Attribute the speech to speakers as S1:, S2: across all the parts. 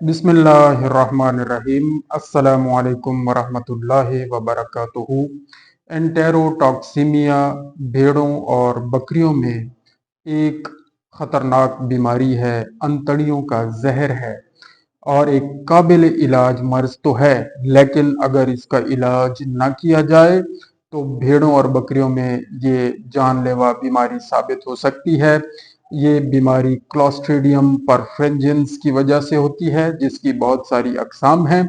S1: बिस्मिल्लाहिर्रहमानिर्रहीम। अस्सलामु अलैकुम वरहमतुल्लाहि वबरकातुहू। एंटेरोटॉक्सीमिया भेड़ों और बकरियों में एक खतरनाक बीमारी है, अंतड़ियों का जहर है और एक काबिल इलाज मर्ज तो है, लेकिन अगर इसका इलाज ना किया जाए तो भेड़ों और बकरियों में ये जानलेवा बीमारी साबित हो सकती है। ये बीमारी क्लॉस्ट्रीडियम परफेंजेंस की वजह से होती है, जिसकी बहुत सारी अकसाम हैं।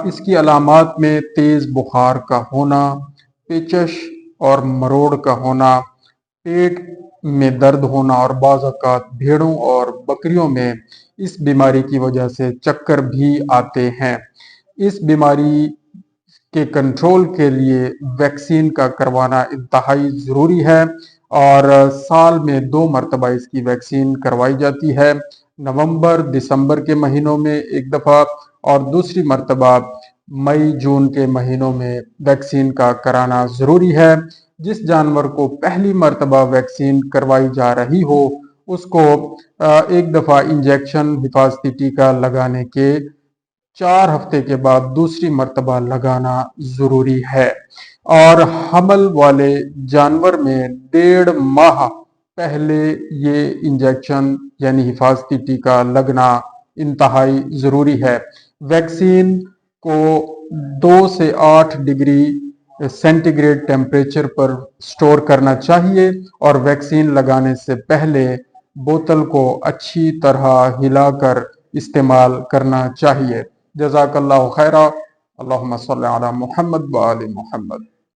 S1: इसकी अलामात में तेज बुखार का होना, पेचश और मरोड़ का होना, पेट में दर्द होना और बाज़ औक़ात भेड़ों और बकरियों में इस बीमारी की वजह से चक्कर भी आते हैं। इस बीमारी के कंट्रोल के लिए वैक्सीन का करवाना इंतहाई ज़रूरी है और साल में 2 मरतबा इसकी वैक्सीन करवाई जाती है। नवंबर दिसंबर के महीनों में एक दफ़ा और दूसरी मरतबा मई जून के महीनों में वैक्सीन का कराना ज़रूरी है। जिस जानवर को पहली मरतबा वैक्सीन करवाई जा रही हो उसको एक दफ़ा इंजेक्शन हिफाजती टीका लगाने के 4 हफ्ते के बाद दूसरी मरतबा लगाना ज़रूरी है और हमल वाले जानवर में 1.5 माह पहले ये इंजेक्शन यानी हिफाजती टीका लगना इंतहाई ज़रूरी है। वैक्सीन को 2 से 8 डिग्री सेंटीग्रेड टेम्परेचर पर स्टोर करना चाहिए और वैक्सीन लगाने से पहले बोतल को अच्छी तरह हिलाकर इस्तेमाल करना चाहिए। जज़ाकल्लाहु खैरा। अल्लाहुम्मा सल्ली अला मुहम्मद व आलि मुहम्मद।